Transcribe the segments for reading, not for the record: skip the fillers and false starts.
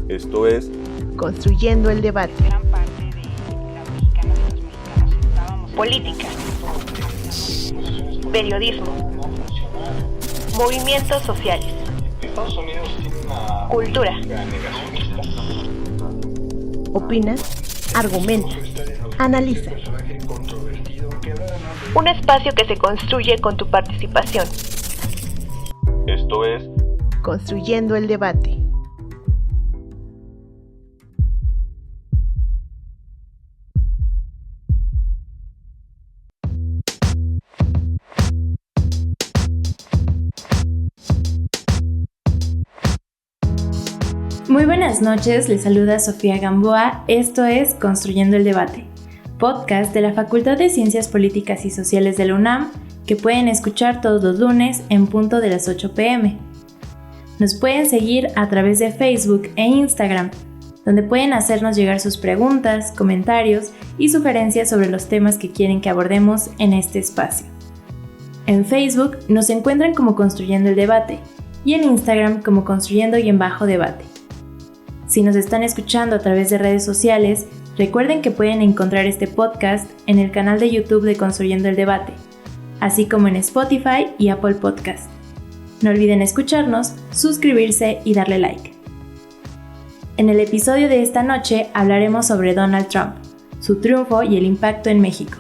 Esto es Construyendo el debate. Gran parte de las mexicanas y los mexicanos estábamos. Política, periodismo, movimientos sociales, cultura. Opina, argumenta, analiza. Un espacio que se construye con tu participación. Esto es Construyendo el debate. Muy buenas noches, les saluda Sofía Gamboa, esto es Construyendo el Debate, podcast de la Facultad de Ciencias Políticas y Sociales de la UNAM, que pueden escuchar todos los lunes en punto de las 8 p.m. Nos pueden seguir a través de Facebook e Instagram, donde pueden hacernos llegar sus preguntas, comentarios y sugerencias sobre los temas que quieren que abordemos en este espacio. En Facebook nos encuentran como Construyendo el Debate y en Instagram como Construyendo_Debate. Si nos están escuchando a través de redes sociales, recuerden que pueden encontrar este podcast en el canal de YouTube de Construyendo el Debate, así como en Spotify y Apple Podcast. No olviden escucharnos, suscribirse y darle like. En el episodio de esta noche hablaremos sobre Donald Trump, su triunfo y el impacto en México.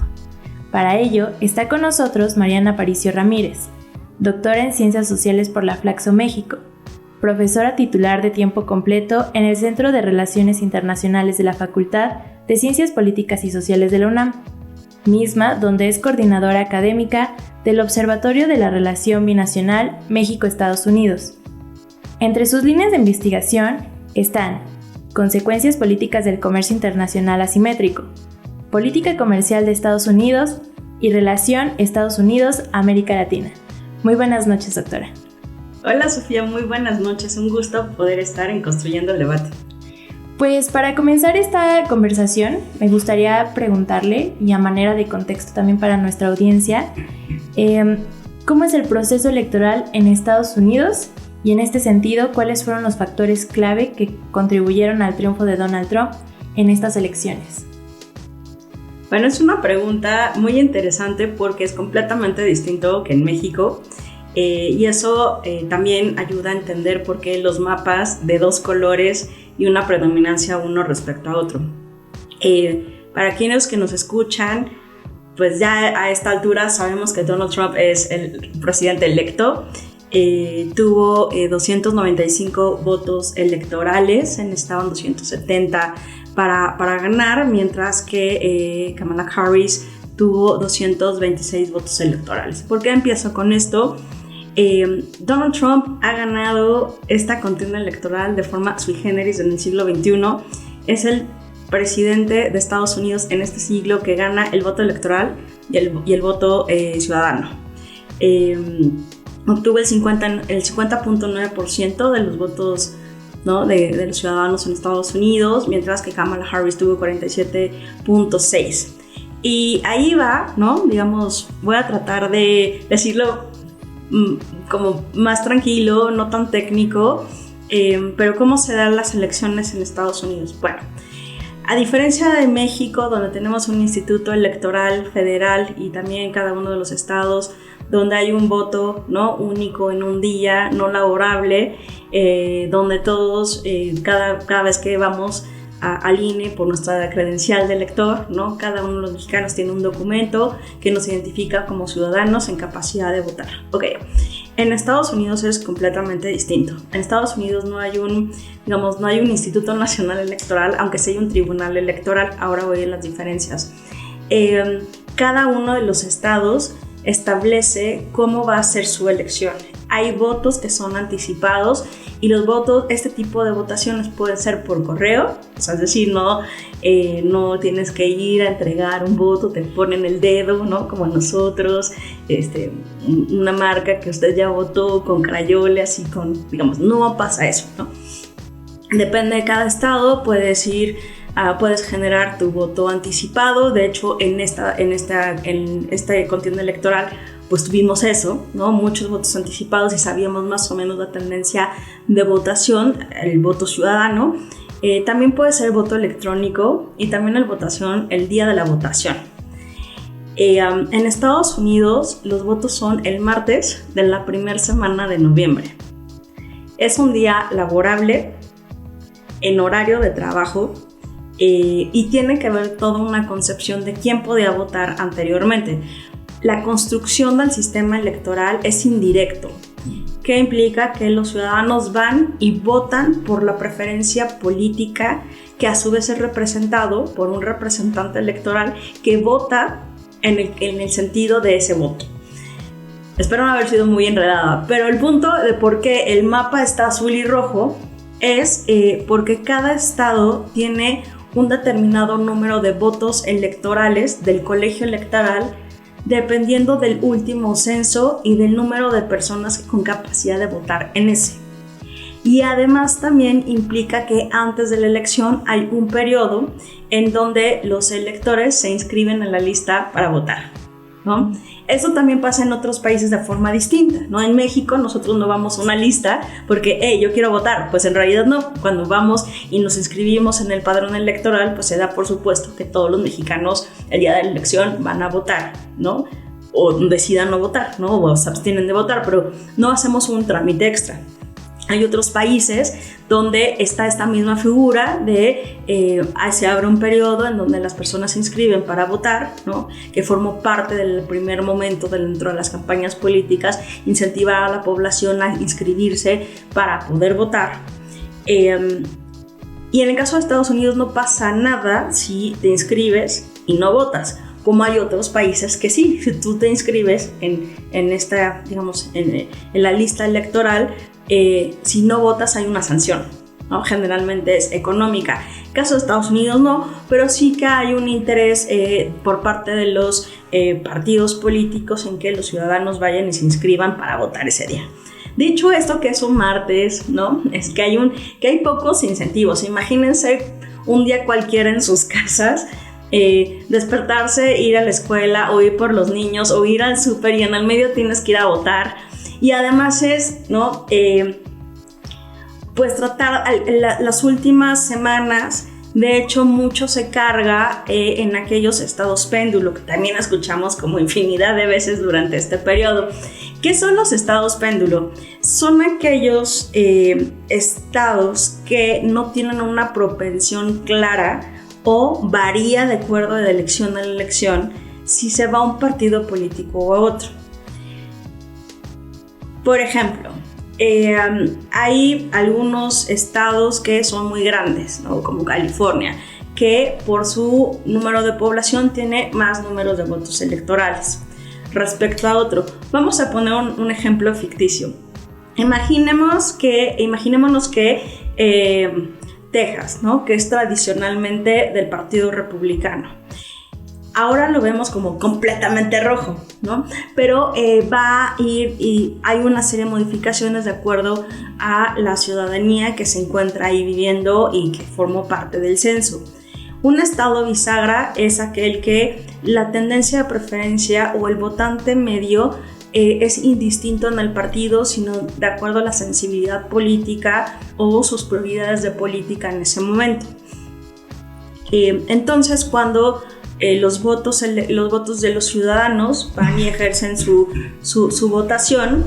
Para ello está con nosotros Mariana Aparicio Ramírez, doctora en Ciencias Sociales por la Flaxo México, profesora titular de tiempo completo en el Centro de Relaciones Internacionales de la Facultad de Ciencias Políticas y Sociales de la UNAM, misma donde es coordinadora académica del Observatorio de la Relación Binacional México-Estados Unidos. Entre sus líneas de investigación están Consecuencias políticas del comercio internacional asimétrico, Política comercial de Estados Unidos y Relación Estados Unidos-América Latina. Muy buenas noches, doctora. Hola Sofía, muy buenas noches, un gusto poder estar en Construyendo el Debate. Pues para comenzar esta conversación me gustaría preguntarle, y a manera de contexto también para nuestra audiencia, ¿cómo es el proceso electoral en Estados Unidos? Y en este sentido, ¿cuáles fueron los factores clave que contribuyeron al triunfo de Donald Trump en estas elecciones? Bueno, es una pregunta muy interesante porque es completamente distinto que en México. Y eso también ayuda a entender por qué los mapas de dos colores y una predominancia uno respecto a otro. Para quienes que nos escuchan, pues ya a esta altura sabemos que Donald Trump es el presidente electo. Tuvo 295 votos electorales, estaban 270 para ganar, mientras que Kamala Harris tuvo 226 votos electorales. ¿Por qué empiezo con esto? Donald Trump ha ganado esta contienda electoral de forma sui generis en el siglo XXI. Es el presidente de Estados Unidos en este siglo que gana el voto electoral y el voto ciudadano. Obtuvo el 50.9% de los votos, ¿no?, de los ciudadanos en Estados Unidos, mientras que Kamala Harris tuvo 47.6%. Y ahí va, ¿no? Digamos, voy a tratar de decirlo como más tranquilo, no tan técnico, pero ¿cómo se dan las elecciones en Estados Unidos? Bueno, a diferencia de México, donde tenemos un instituto electoral federal y también en cada uno de los estados, donde hay un voto, ¿no?, único en un día no laborable, donde todos, cada vez que vamos al INE por nuestra credencial de elector, ¿no?, cada uno de los mexicanos tiene un documento que nos identifica como ciudadanos en capacidad de votar. Ok, en Estados Unidos es completamente distinto. En Estados Unidos no hay un Instituto Nacional Electoral, aunque sí hay un Tribunal Electoral. Ahora voy a las diferencias. Cada uno de los estados establece cómo va a ser su elección. Hay votos que son anticipados y los votos, este tipo de votaciones pueden ser por correo, o sea, es decir, no tienes que ir a entregar un voto, te ponen el dedo, ¿no?, como nosotros, una marca que usted ya votó con crayolas y digamos, no pasa eso, ¿no? Depende de cada estado, puedes generar tu voto anticipado. De hecho, en esta contienda electoral pues tuvimos eso, ¿no? Muchos votos anticipados y sabíamos más o menos la tendencia de votación, el voto ciudadano. También puede ser voto electrónico y también el día de la votación. En Estados Unidos los votos son el martes de la primera semana de noviembre. Es un día laborable en horario de trabajo y tiene que ver toda una concepción de quién podía votar anteriormente. La construcción del sistema electoral es indirecto, que implica que los ciudadanos van y votan por la preferencia política, que a su vez es representado por un representante electoral que vota en el sentido de ese voto. Espero no haber sido muy enredada, pero el punto de por qué el mapa está azul y rojo es porque cada estado tiene un determinado número de votos electorales del colegio electoral dependiendo del último censo y del número de personas con capacidad de votar en ese. Y además también implica que antes de la elección hay un periodo en donde los electores se inscriben en la lista para votar, ¿no? Eso también pasa en otros países de forma distinta, ¿no? En México nosotros no vamos a una lista porque, yo quiero votar. Pues en realidad no. Cuando vamos y nos inscribimos en el padrón electoral, pues se da por supuesto que todos los mexicanos el día de la elección van a votar, ¿no? O decidan no votar, ¿no? O se abstienen de votar, pero no hacemos un trámite extra. Hay otros países donde está esta misma figura de se abre un periodo en donde las personas se inscriben para votar, ¿no? Que formó parte del primer momento dentro de las campañas políticas, incentivar a la población a inscribirse para poder votar. Y en el caso de Estados Unidos no pasa nada si te inscribes y no votas, como hay otros países que sí, si tú te inscribes en esta, digamos, en la lista electoral, si no votas hay una sanción, ¿no? Generalmente es económica. En el caso de Estados Unidos no, pero sí que hay un interés por parte de los partidos políticos en que los ciudadanos vayan y se inscriban para votar ese día. Dicho esto, que es un martes, ¿no? Es que hay pocos incentivos. Imagínense un día cualquiera en sus casas, despertarse, ir a la escuela o ir por los niños o ir al súper y en el medio tienes que ir a votar. Y además es, ¿no? Pues tratar las últimas semanas, de hecho mucho se carga en aquellos estados péndulo, que también escuchamos como infinidad de veces durante este periodo. ¿Qué son los estados péndulo? Son aquellos estados que no tienen una propensión clara o varía de acuerdo de elección a elección si se va a un partido político o a otro. Por ejemplo, hay algunos estados que son muy grandes, ¿no? Como California, que por su número de población tiene más números de votos electorales respecto a otro. Vamos a poner un ejemplo ficticio. Imaginémonos que Texas, ¿no? Que es tradicionalmente del Partido Republicano. Ahora lo vemos como completamente rojo, ¿no? Pero va a ir y hay una serie de modificaciones de acuerdo a la ciudadanía que se encuentra ahí viviendo y que formó parte del censo. Un estado bisagra es aquel que la tendencia de preferencia o el votante medio es indistinto en el partido, sino de acuerdo a la sensibilidad política o sus prioridades de política en ese momento. Entonces, cuando los votos de los ciudadanos van y ejercen su votación,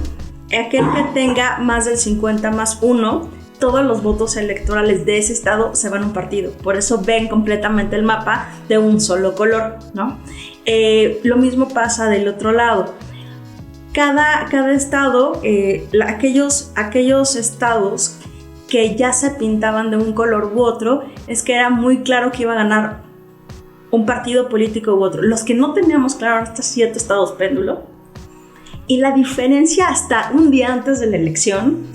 aquel que tenga más del 50 más 1, todos los votos electorales de ese estado se van a un partido. Por eso ven completamente el mapa de un solo color, ¿no? Lo mismo pasa del otro lado. Cada estado, aquellos estados que ya se pintaban de un color u otro, es que era muy claro que iba a ganar un partido político u otro. Los que no teníamos claro hasta 7 estados péndulo, y la diferencia hasta un día antes de la elección,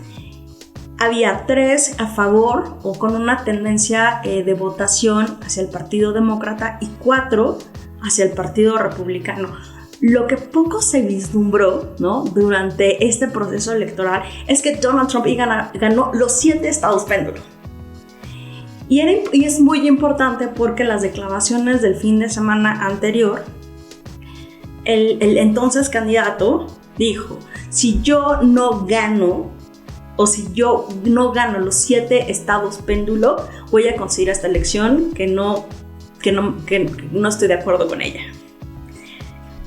había 3 a favor o con una tendencia de votación hacia el Partido Demócrata y 4 hacia el Partido Republicano. Lo que poco se vislumbró, ¿no? Durante este proceso electoral es que Donald Trump ganó los 7 estados péndulo. Y es muy importante porque las declaraciones del fin de semana anterior el entonces candidato dijo, si yo no gano, o si yo no gano los 7 estados péndulo, voy a conseguir esta elección que no estoy de acuerdo con ella.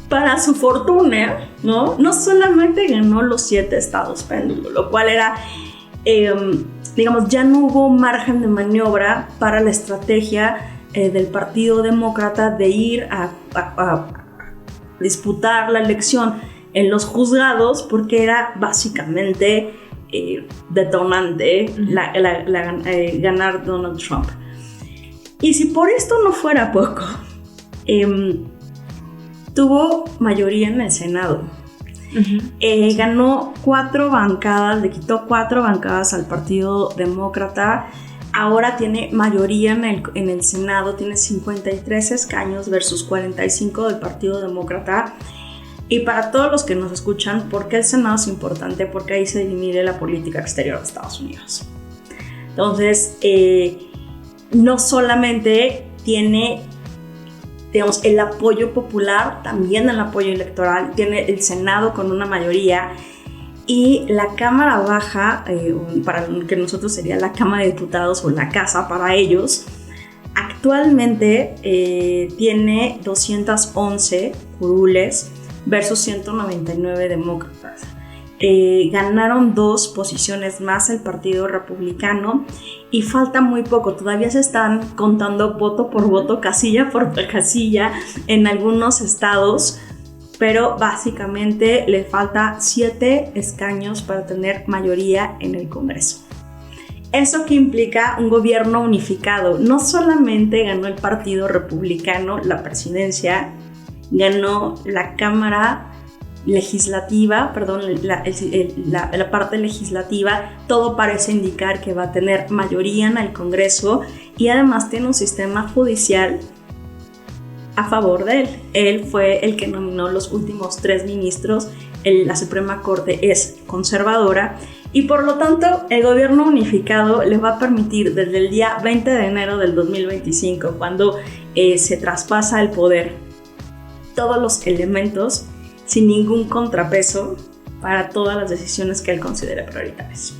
Para su fortuna, no solamente ganó los 7 estados péndulo, lo cual era, digamos, ya no hubo margen de maniobra para la estrategia del Partido Demócrata de ir a disputar la elección en los juzgados, porque era básicamente detonante ganar Donald Trump. Y si por esto no fuera poco, tuvo mayoría en el Senado. Uh-huh. Ganó 4 bancadas, le quitó 4 bancadas al Partido Demócrata. Ahora tiene mayoría en el Senado, tiene 53 escaños versus 45 del Partido Demócrata. Y para todos los que nos escuchan, ¿por qué el Senado es importante? Porque ahí se divide la política exterior de Estados Unidos. Entonces, no solamente tiene, digamos, el apoyo popular, también el apoyo electoral, tiene el Senado con una mayoría, y la Cámara Baja, para lo que nosotros sería la Cámara de Diputados o la Casa para ellos, actualmente tiene 211 curules versus 199 demócratas. Ganaron 2 posiciones más el Partido Republicano y falta muy poco, todavía se están contando voto por voto, casilla por casilla en algunos estados, pero básicamente le falta 7 escaños para tener mayoría en el Congreso. ¿Eso qué implica? Un gobierno unificado. No solamente ganó el Partido Republicano la presidencia, ganó la Cámara Legislativa, la parte legislativa. Todo parece indicar que va a tener mayoría en el Congreso y además tiene un sistema judicial a favor de él. Él fue el que nominó los últimos 3 ministros. La Suprema Corte es conservadora y por lo tanto el gobierno unificado le va a permitir desde el día 20 de enero del 2025, cuando se traspasa el poder, todos los elementos sin ningún contrapeso para todas las decisiones que él considere prioritarias.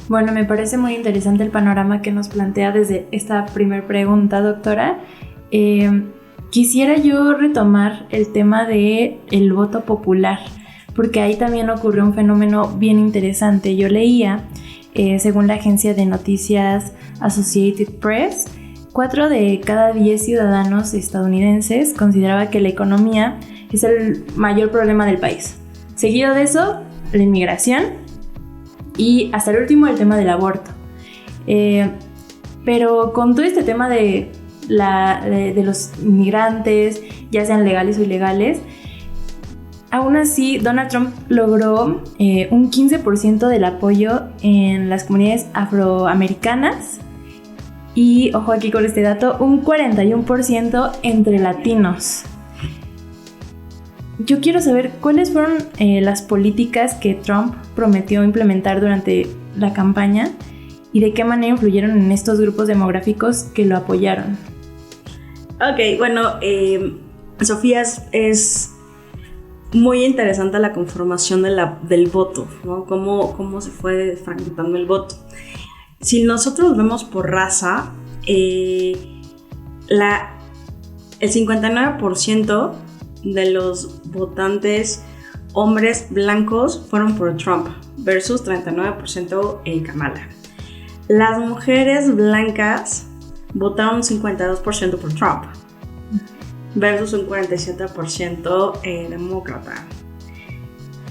Bueno, me parece muy interesante el panorama que nos plantea desde esta primera pregunta, doctora. Quisiera yo retomar el tema del voto popular, porque ahí también ocurrió un fenómeno bien interesante. Yo leía, según la agencia de noticias Associated Press, 4 de cada 10 ciudadanos estadounidenses consideraba que la economía es el mayor problema del país. Seguido de eso, la inmigración y hasta el último el tema del aborto. Pero con todo este tema de los inmigrantes, ya sean legales o ilegales, aún así Donald Trump logró un 15% del apoyo en las comunidades afroamericanas y, ojo aquí con este dato, un 41% entre latinos. Yo quiero saber cuáles fueron las políticas que Trump prometió implementar durante la campaña y de qué manera influyeron en estos grupos demográficos que lo apoyaron. Ok, bueno, Sofía, es muy interesante la conformación del voto, ¿no? Cómo se fue fragmentando el voto. Si nosotros vemos por raza, el 59% de los votantes hombres blancos fueron por Trump versus 39% Kamala. Las mujeres blancas votaron un 52% por Trump versus un 47% demócrata.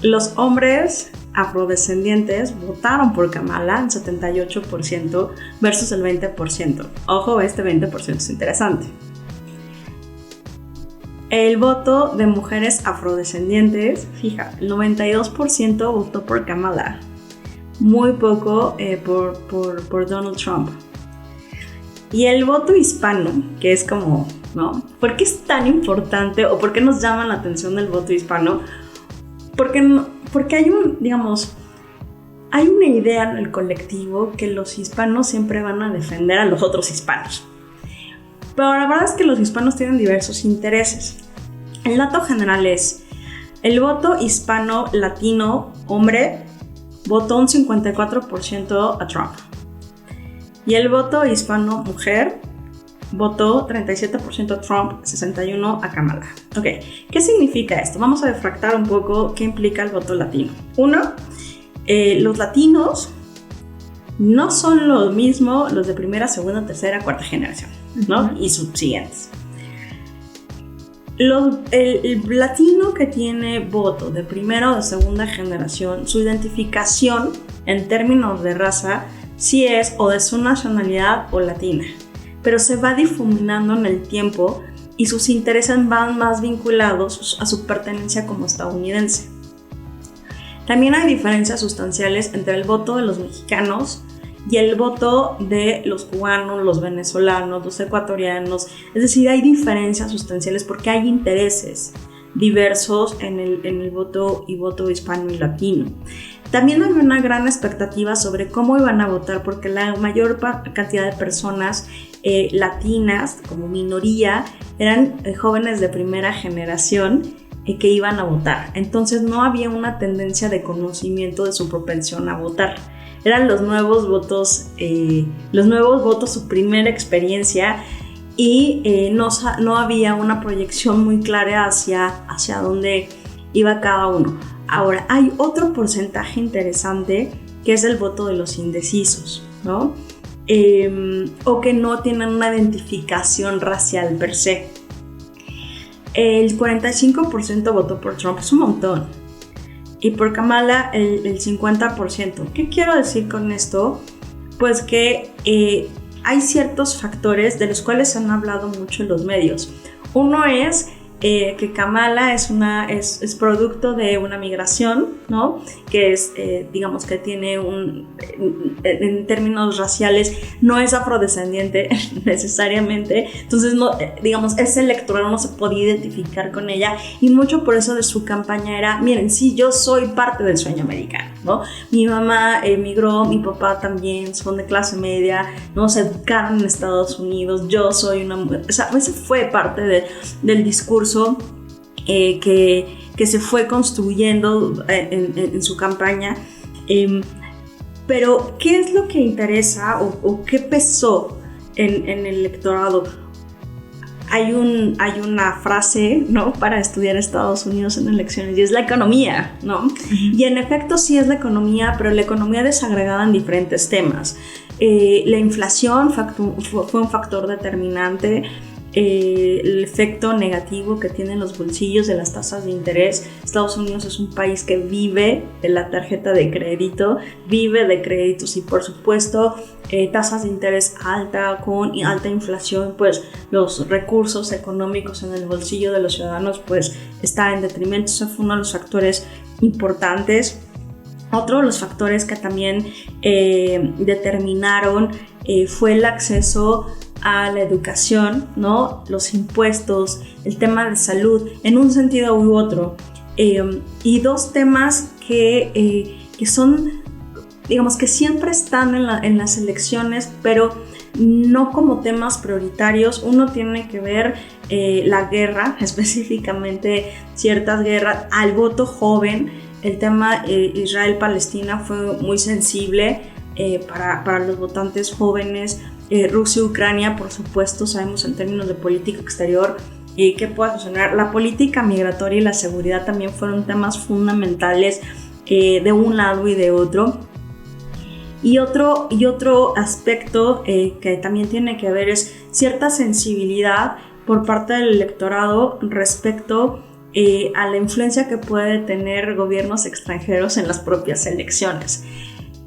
Los hombres afrodescendientes votaron por Kamala, un 78% versus el 20%. Ojo, este 20% es interesante. El voto de mujeres afrodescendientes, fija, el 92% votó por Kamala, muy poco por Donald Trump. Y el voto hispano, que es como, ¿no? ¿Por qué es tan importante o por qué nos llama la atención el voto hispano? Porque hay hay una idea en el colectivo que los hispanos siempre van a defender a los otros hispanos. Pero la verdad es que los hispanos tienen diversos intereses. El dato general es, el voto hispano-latino hombre votó un 54% a Trump. Y el voto hispano-mujer votó 37% a Trump, 61% a Kamala. Ok, ¿qué significa esto? Vamos a defractar un poco qué implica el voto latino. Uno, los latinos no son lo mismo los de primera, segunda, tercera, cuarta generación, ¿no? Y subsiguientes. El latino que tiene voto de primera o de segunda generación, su identificación en términos de raza sí es o de su nacionalidad o latina, pero se va difuminando en el tiempo y sus intereses van más vinculados a su pertenencia como estadounidense. También hay diferencias sustanciales entre el voto de los mexicanos y el voto de los cubanos, los venezolanos, los ecuatorianos. Es decir, hay diferencias sustanciales porque hay intereses diversos en el voto hispano y latino. También hay una gran expectativa sobre cómo iban a votar porque la mayor cantidad de personas latinas, como minoría, eran jóvenes de primera generación que iban a votar. Entonces no había una tendencia de conocimiento de su propensión a votar. Eran los nuevos votos, su primera experiencia, y no había una proyección muy clara hacia dónde iba cada uno. Ahora, hay otro porcentaje interesante que es el voto de los indecisos, ¿no? O que no tienen una identificación racial per se. El 45% votó por Trump, es un montón. Y por Kamala el 50%. ¿Qué quiero decir con esto? Pues que hay ciertos factores de los cuales se han hablado mucho en los medios. Uno es que Kamala es producto de una migración, ¿no? Que es, digamos que tiene en términos raciales, no es afrodescendiente necesariamente, entonces, no, digamos, ese electorado no se podía identificar con ella, y mucho por eso de su campaña era, miren, sí, yo soy parte del sueño americano, ¿no? Mi mamá emigró, mi papá también, son de clase media, ¿no? Se educaron en Estados Unidos, yo soy una mujer, o sea, ese fue parte del discurso que se fue construyendo en su campaña. Pero, ¿qué es lo que interesa o qué pesó en el electorado? Hay una frase, ¿no?, para estudiar Estados Unidos en elecciones, y es la economía, ¿no? Y en efecto sí es la economía, pero la economía desagregada en diferentes temas. La inflación fue un factor determinante. El efecto negativo que tienen los bolsillos de las tasas de interés. Estados Unidos es un país que vive de la tarjeta de crédito, vive de créditos, y por supuesto tasas de interés alta con alta inflación, pues los recursos económicos en el bolsillo de los ciudadanos pues está en detrimento. Eso fue uno de los factores importantes. Otro de los factores que también determinaron fue el acceso a la educación, ¿no? Los impuestos, el tema de salud, en un sentido u otro. Y dos temas que son, digamos, que siempre están en las elecciones, pero no como temas prioritarios. Uno tiene que ver la guerra, específicamente ciertas guerras, al voto joven. El tema Israel-Palestina fue muy sensible para los votantes jóvenes. Rusia-Ucrania, por supuesto, sabemos en términos de política exterior qué puede suceder. La política migratoria y la seguridad también fueron temas fundamentales de un lado y de otro. Y otro aspecto que también tiene que ver es cierta sensibilidad por parte del electorado respecto a la influencia que puede tener gobiernos extranjeros en las propias elecciones.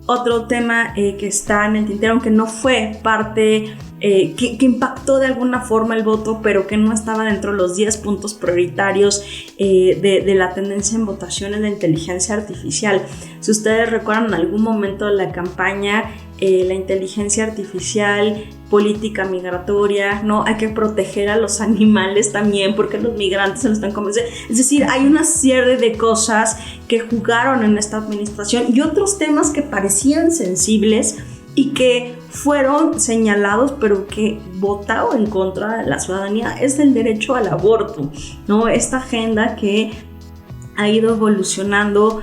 Otro tema que está en el tintero, aunque no fue parte, que impactó de alguna forma el voto, pero que no estaba dentro de los 10 puntos prioritarios de la tendencia en votación, es la inteligencia artificial. Si ustedes recuerdan en algún momento de la campaña, la inteligencia artificial, política migratoria, ¿no? Hay que proteger a los animales también porque los migrantes se lo están comiendo. Es decir, hay una serie de cosas que jugaron en esta administración y otros temas que parecían sensibles y que fueron señalados, pero que votaron en contra de la ciudadanía, es el derecho al aborto, ¿no? Esta agenda que ha ido evolucionando,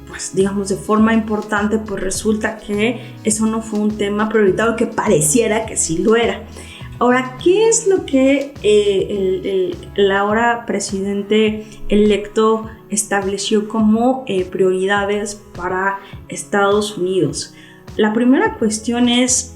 pues digamos de forma importante, pues resulta que eso no fue un tema prioritario, que pareciera que sí lo era. Ahora, ¿qué es lo que el ahora presidente electo estableció como prioridades para Estados Unidos? La primera cuestión es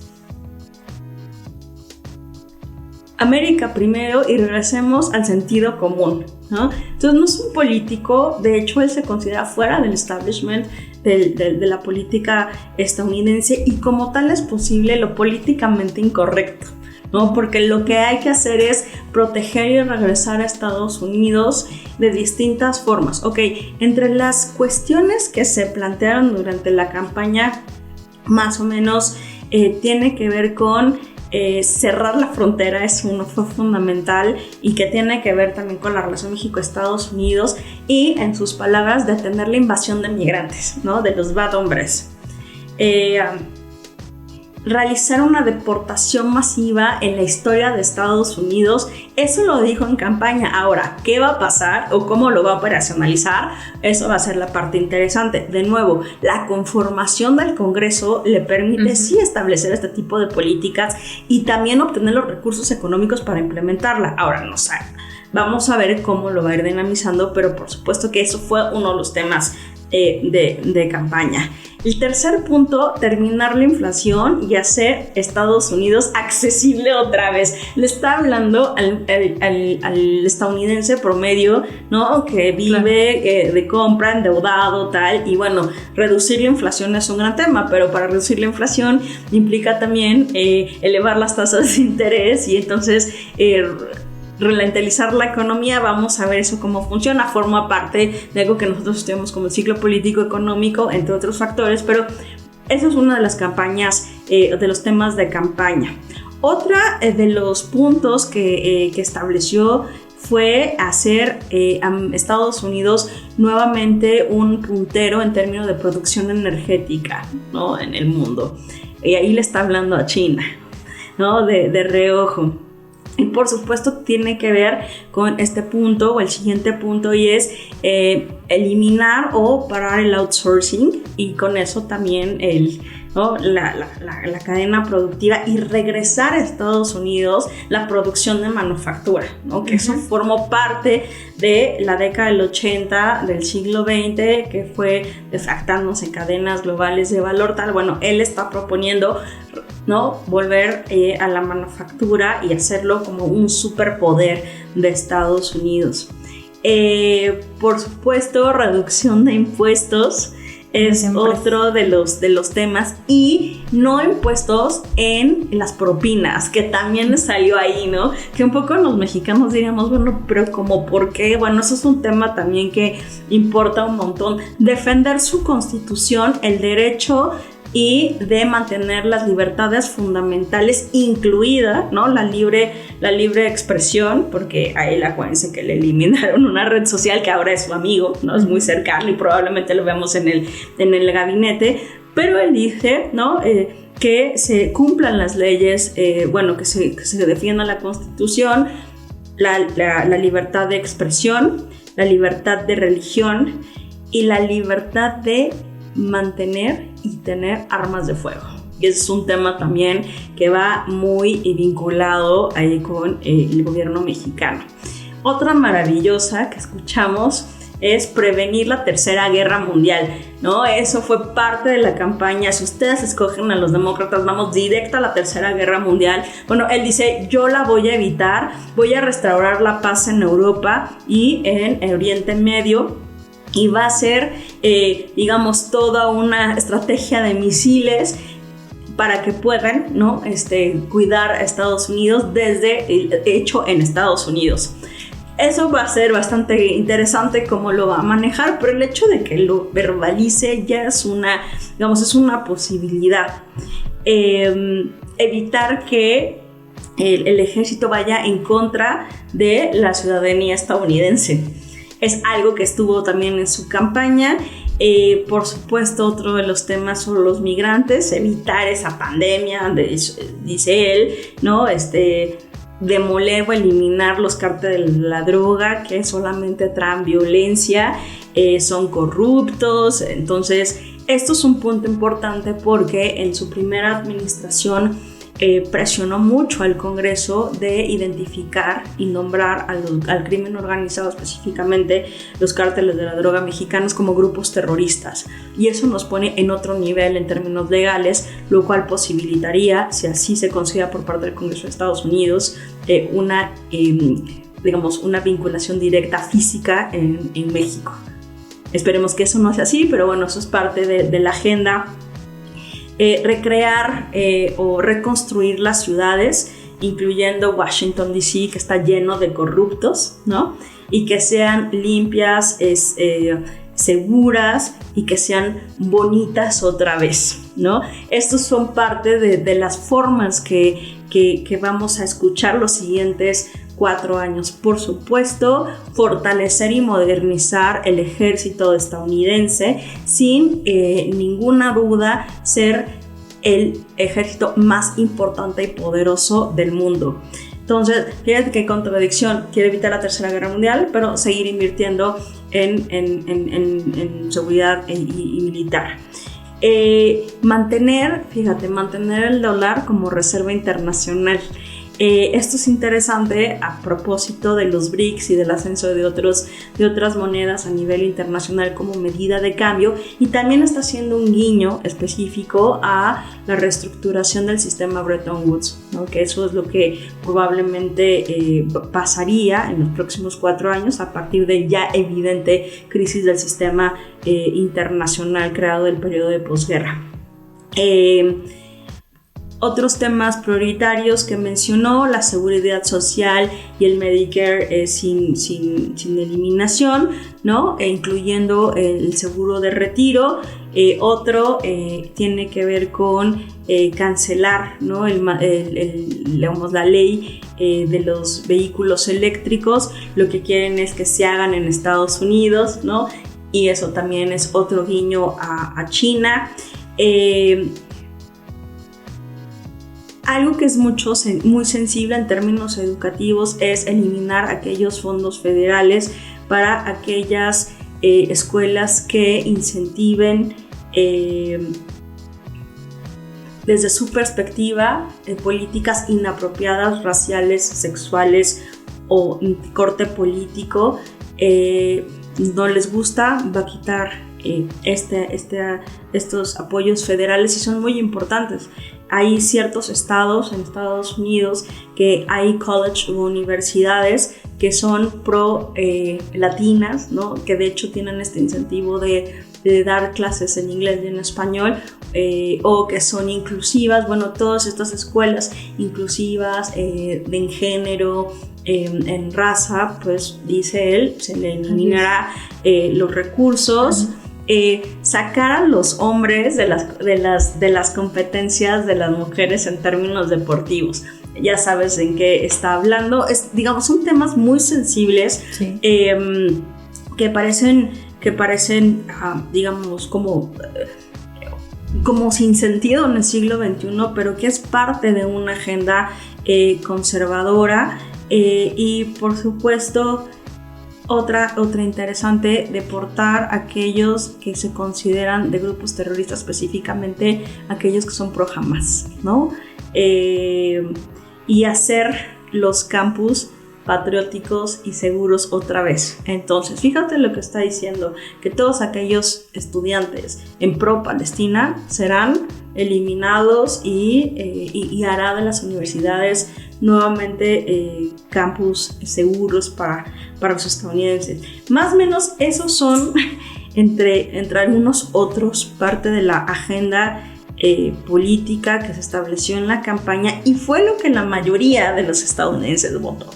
América primero, y regresemos al sentido común, ¿no? Entonces no es un político, de hecho él se considera fuera del establishment de la política estadounidense, y como tal es posible lo políticamente incorrecto, ¿no? Porque lo que hay que hacer es proteger y regresar a Estados Unidos de distintas formas. Ok, entre las cuestiones que se plantearon durante la campaña, más o menos tiene que ver con cerrar la frontera, eso uno fue fundamental, y que tiene que ver también con la relación México-Estados Unidos, y en sus palabras, detener la invasión de migrantes, ¿no? De los bad hombres. Realizar una deportación masiva en la historia de Estados Unidos, eso lo dijo en campaña. Ahora, ¿qué va a pasar o cómo lo va a operacionalizar? Eso va a ser la parte interesante. De nuevo, la conformación del Congreso le permite sí establecer este tipo de políticas y también obtener los recursos económicos para implementarla. Ahora, no sé, vamos a ver cómo lo va a ir dinamizando, pero por supuesto que eso fue uno de los temas de campaña. El tercer punto, terminar la inflación y hacer Estados Unidos accesible otra vez. Le está hablando al estadounidense promedio, ¿no? Que vive de compra, endeudado, tal, y bueno, reducir la inflación es un gran tema, pero para reducir la inflación implica también elevar las tasas de interés, y entonces ralentizar la economía. Vamos a ver eso cómo funciona, forma parte de algo que nosotros estudiamos como el ciclo político económico, entre otros factores, pero eso es una de las campañas, de los temas de campaña. Otra de los puntos que estableció fue hacer a Estados Unidos nuevamente un puntero en términos de producción energética, ¿no? En el mundo, y ahí le está hablando a China, ¿no? De reojo. Y por supuesto tiene que ver con este punto o el siguiente punto, y es eliminar o parar el outsourcing, y con eso también la cadena productiva, y regresar a Estados Unidos la producción de manufactura, ¿no? Que eso formó parte de la década del 80 del siglo XX, que fue desactándose en cadenas globales de valor tal. Bueno, él está proponiendo, ¿no? Volver a la manufactura y hacerlo como un superpoder de Estados Unidos. Por supuesto, reducción de impuestos es otro de los temas, y no impuestos en las propinas, que también salió ahí, ¿no? Que un poco los mexicanos diríamos, bueno, pero ¿cómo por qué? Bueno, eso es un tema también que importa un montón. Defender su constitución, el derecho y de mantener las libertades fundamentales, incluida, ¿no? la libre expresión, porque a él, acuérdense que le eliminaron una red social que ahora es su amigo, ¿no? Es muy cercano y probablemente lo vemos en el gabinete, pero él dice, ¿no? Que se cumplan las leyes, que se defienda la Constitución, la libertad de expresión, la libertad de religión y la libertad de mantener y tener armas de fuego. Y ese es un tema también que va muy vinculado ahí con el gobierno mexicano. Otra maravillosa que escuchamos es prevenir la Tercera Guerra Mundial, ¿no? Eso fue parte de la campaña. Si ustedes escogen a los demócratas, vamos directo a la Tercera Guerra Mundial. Bueno, él dice, yo la voy a evitar, voy a restaurar la paz en Europa y en Oriente Medio, y va a ser, toda una estrategia de misiles para que puedan, ¿no? Cuidar a Estados Unidos hecho en Estados Unidos. Eso va a ser bastante interesante cómo lo va a manejar, pero el hecho de que lo verbalice ya es una posibilidad. Evitar que el ejército vaya en contra de la ciudadanía estadounidense es algo que estuvo también en su campaña, Por supuesto, otro de los temas son los migrantes, evitar esa pandemia, dice él, ¿no? Demoler o eliminar los cárteles de la droga que solamente traen violencia, son corruptos. Entonces, esto es un punto importante porque en su primera administración presionó mucho al Congreso de identificar y nombrar al crimen organizado, específicamente los cárteles de la droga mexicanos, como grupos terroristas. Y eso nos pone en otro nivel en términos legales, lo cual posibilitaría, si así se considera por parte del Congreso de Estados Unidos, una vinculación directa física en México. Esperemos que eso no sea así, pero bueno, eso es parte de la agenda. Recrear o reconstruir las ciudades, incluyendo Washington D.C., que está lleno de corruptos, ¿no? Y que sean limpias, seguras y que sean bonitas otra vez, ¿no? Estos son parte de las formas que vamos a escuchar los siguientes 4 años. Por supuesto, fortalecer y modernizar el ejército estadounidense, sin ninguna duda ser el ejército más importante y poderoso del mundo. Entonces, fíjate qué contradicción: quiere evitar la Tercera Guerra Mundial, pero seguir invirtiendo en seguridad y militar. Mantener el dólar como reserva internacional. Esto es interesante a propósito de los BRICS y del ascenso de otras monedas a nivel internacional como medida de cambio, y también está haciendo un guiño específico a la reestructuración del sistema Bretton Woods, ¿no? Que eso es lo que probablemente pasaría en los próximos 4 años a partir de ya evidente crisis del sistema internacional creado del periodo de posguerra. Otros temas prioritarios que mencionó: la seguridad social y el Medicare sin eliminación, ¿no? Incluyendo el seguro de retiro. Otro tiene que ver con cancelar, ¿no? La ley de los vehículos eléctricos. Lo que quieren es que se hagan en Estados Unidos, ¿no? Y eso también es otro guiño a China. Algo que es muy sensible en términos educativos es eliminar aquellos fondos federales para aquellas escuelas que incentiven desde su perspectiva políticas inapropiadas, raciales, sexuales o corte político. No les gusta, va a quitar estos apoyos federales, y son muy importantes. Hay ciertos estados en Estados Unidos que hay college o universidades que son pro latinas, ¿no? Que de hecho tienen este incentivo de dar clases en inglés y en español, o que son inclusivas. Bueno, todas estas escuelas inclusivas en género, en raza, pues dice él, se le eliminará los recursos. Sacar a los hombres de las competencias de las mujeres en términos deportivos. Ya sabes en qué está hablando. Son temas muy sensibles, sí. Que parecen digamos, como sin sentido en el siglo XXI, pero que es parte de una agenda conservadora. Y por supuesto, otra interesante, deportar a aquellos que se consideran de grupos terroristas, específicamente aquellos que son pro Hamas, ¿no? Y hacer los campus patrióticos y seguros otra vez. Entonces, fíjate lo que está diciendo, que todos aquellos estudiantes en pro Palestina serán eliminados y hará de las universidades nuevamente campus seguros para los estadounidenses. Más o menos esos son, entre algunos otros, parte de la agenda política que se estableció en la campaña, y fue lo que la mayoría de los estadounidenses votó.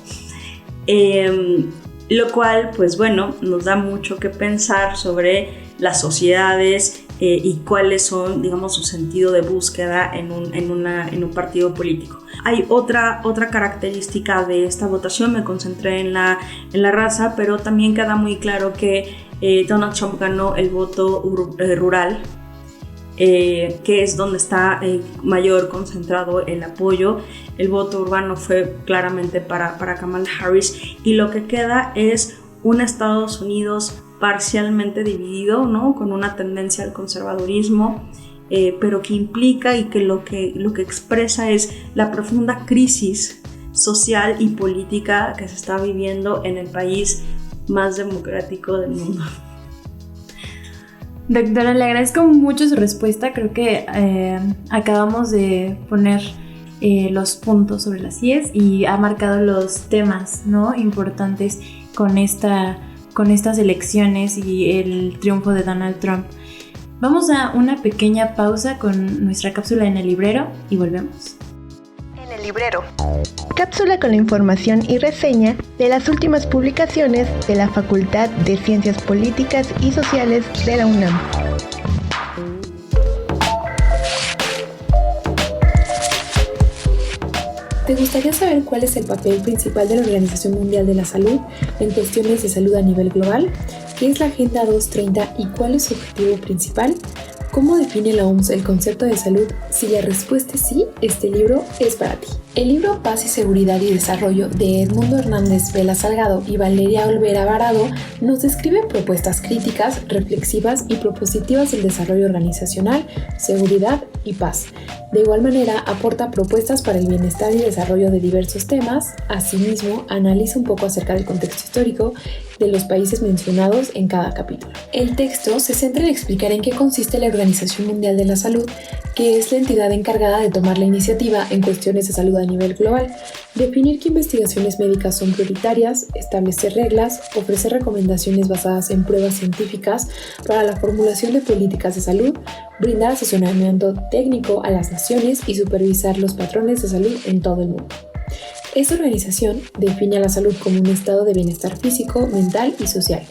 Lo cual, pues bueno, nos da mucho que pensar sobre las sociedades y cuáles son, digamos, su sentido de búsqueda en un partido político. Hay otra característica de esta votación. Me concentré en la raza, pero también queda muy claro que Donald Trump ganó el voto rural, que es donde está mayor concentrado el apoyo. El voto urbano fue claramente para Kamala Harris, y lo que queda es un Estados Unidos parcialmente dividido, ¿no? Con una tendencia al conservadurismo, pero que implica y que lo que expresa es la profunda crisis social y política que se está viviendo en el país más democrático del mundo. Doctora, le agradezco mucho su respuesta. Creo que acabamos de poner los puntos sobre las IES y ha marcado los temas, ¿no?, importantes con estas elecciones y el triunfo de Donald Trump. Vamos a una pequeña pausa con nuestra cápsula en el librero y volvemos. En el librero. Cápsula con la información y reseña de las últimas publicaciones de la Facultad de Ciencias Políticas y Sociales de la UNAM. ¿Te gustaría saber cuál es el papel principal de la Organización Mundial de la Salud en cuestiones de salud a nivel global? ¿Qué es la Agenda 2030 y cuál es su objetivo principal? ¿Cómo define la OMS el concepto de salud? Si la respuesta es sí, este libro es para ti. El libro Paz y Seguridad y Desarrollo de Edmundo Hernández Vela Salgado y Valeria Olvera Varado nos describe propuestas críticas, reflexivas y propositivas del desarrollo organizacional, seguridad y paz. De igual manera, aporta propuestas para el bienestar y desarrollo de diversos temas. Asimismo, analiza un poco acerca del contexto histórico de los países mencionados en cada capítulo. El texto se centra en explicar en qué consiste la Organización Mundial de la Salud, que es la entidad encargada de tomar la iniciativa en cuestiones de salud a nivel global, definir qué investigaciones médicas son prioritarias, establecer reglas, ofrecer recomendaciones basadas en pruebas científicas para la formulación de políticas de salud, brindar asesoramiento técnico a las naciones y supervisar los patrones de salud en todo el mundo. Esta organización define a la salud como un estado de bienestar físico, mental y social,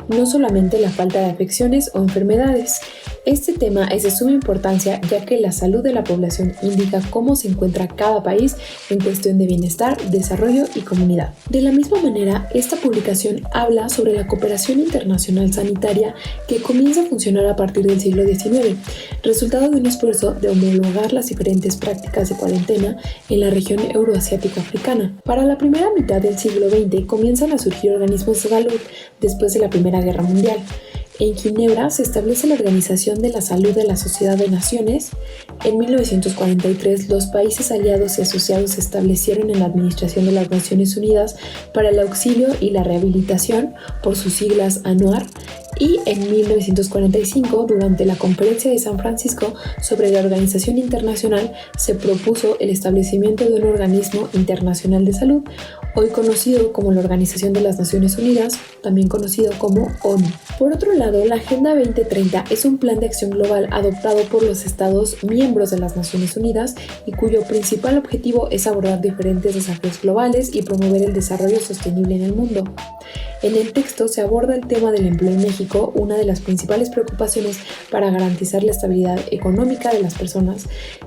no solamente la falta de afecciones o enfermedades. Este tema es de suma importancia ya que la salud de la población indica cómo se encuentra cada país en cuestión de bienestar, desarrollo y comunidad. De la misma manera, esta publicación habla sobre la cooperación internacional sanitaria que comienza a funcionar a partir del siglo XIX, resultado de un esfuerzo de homologar las diferentes prácticas de cuarentena en la región euroasiática africana. Para la primera mitad del siglo XX comienzan a surgir organismos de salud después de la Primera Guerra Mundial. En Ginebra se establece la Organización de la Salud de la Sociedad de Naciones. En 1943, los países aliados y asociados se establecieron en la Administración de las Naciones Unidas para el Auxilio y la Rehabilitación, por sus siglas ANUAR, y en 1945, durante la Conferencia de San Francisco sobre la Organización Internacional, se propuso el establecimiento de un organismo internacional de salud, hoy conocido como la Organización de las Naciones Unidas, también conocido como ONU. Por otro lado, la Agenda 2030 es un plan de acción global adoptado por los Estados miembros de las Naciones Unidas y cuyo principal objetivo es abordar diferentes desafíos globales y promover el desarrollo sostenible en el mundo. En el texto se aborda el tema del empleo en México, una de las principales preocupaciones para garantizar la estabilidad económica de las personas,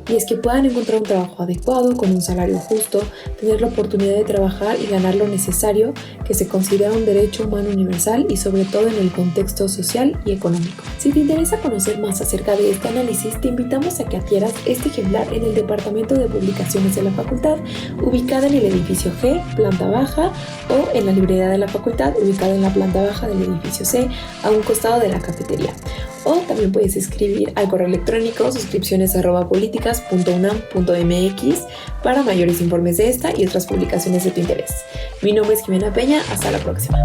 y es que puedan encontrar un trabajo adecuado, con un salario justo, tener la oportunidad de trabajar y ganar lo necesario, que se considera un derecho humano universal y sobre todo en el contexto social y económico. Si te interesa conocer más acerca de este análisis, te invitamos a que adquieras este ejemplar en el Departamento de Publicaciones de la Facultad, ubicada en el edificio G, planta baja, o en la librería de la Facultad, ubicada en la planta baja del edificio C, a un costado de la cafetería. O también puedes escribir al correo electrónico suscripciones@políticas.unam.mx para mayores informes de esta y otras publicaciones de tu interés. Mi nombre es Jimena Peña, hasta la próxima.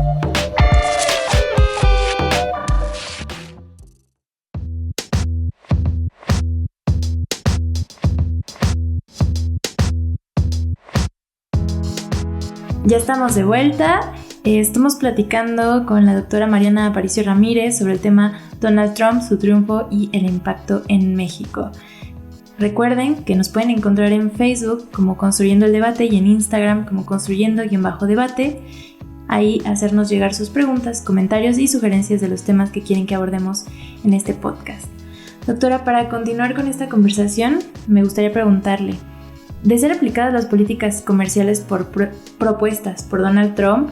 Ya estamos de vuelta. Estamos platicando con la doctora Mariana Aparicio Ramírez sobre el tema Donald Trump, su triunfo y el impacto en México. Recuerden que nos pueden encontrar en Facebook como Construyendo el Debate y en Instagram como Construyendo_Debate. Ahí hacernos llegar sus preguntas, comentarios y sugerencias de los temas que quieren que abordemos en este podcast. Doctora, para continuar con esta conversación, me gustaría preguntarle, de ser aplicadas las políticas comerciales propuestas por Donald Trump,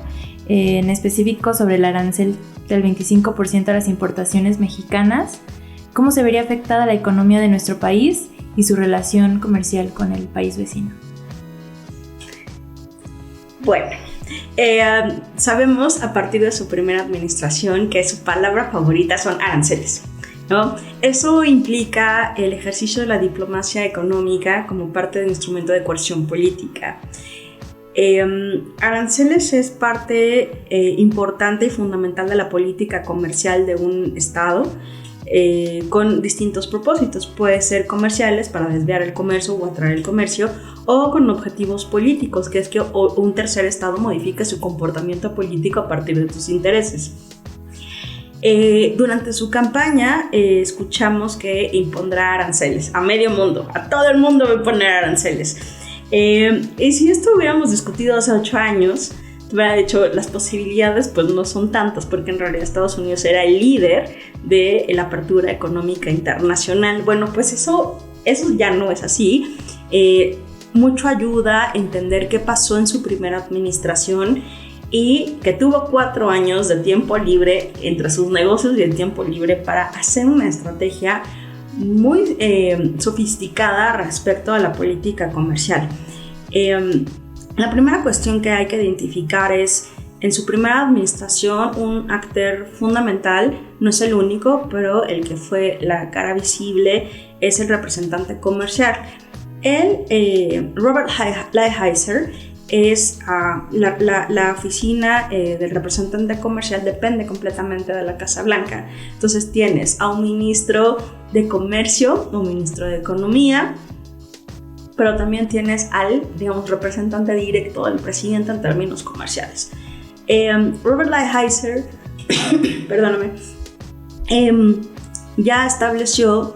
en específico sobre el arancel del 25% a las importaciones mexicanas, ¿cómo se vería afectada la economía de nuestro país y su relación comercial con el país vecino? Bueno, sabemos a partir de su primera administración que su palabra favorita son aranceles, ¿no? Eso implica el ejercicio de la diplomacia económica como parte del instrumento de coerción política. Aranceles es parte importante y fundamental de la política comercial de un estado, con distintos propósitos. Puede ser comerciales para desviar el comercio o atraer el comercio, o con objetivos políticos, que es que un tercer estado modifique su comportamiento político a partir de tus intereses. Durante su campaña escuchamos que impondrá aranceles a medio mundo, a todo el mundo va a poner aranceles. Y si esto hubiéramos discutido hace 8 años, te hubiera dicho, las posibilidades pues no son tantas, porque en realidad Estados Unidos era el líder de la apertura económica internacional. Bueno, pues eso ya no es así. Mucho ayuda a entender qué pasó en su primera administración y que tuvo 4 años de tiempo libre entre sus negocios y el tiempo libre para hacer una estrategia muy sofisticada respecto a la política comercial. La primera cuestión que hay que identificar es, en su primera administración, un actor fundamental, no es el único, pero el que fue la cara visible es el representante comercial. Robert Lighthizer, es la oficina del representante comercial depende completamente de la Casa Blanca. Entonces tienes a un ministro de comercio, un ministro de economía, pero también tienes al, representante directo del presidente en términos comerciales. Robert Lighthizer, perdóname, ya estableció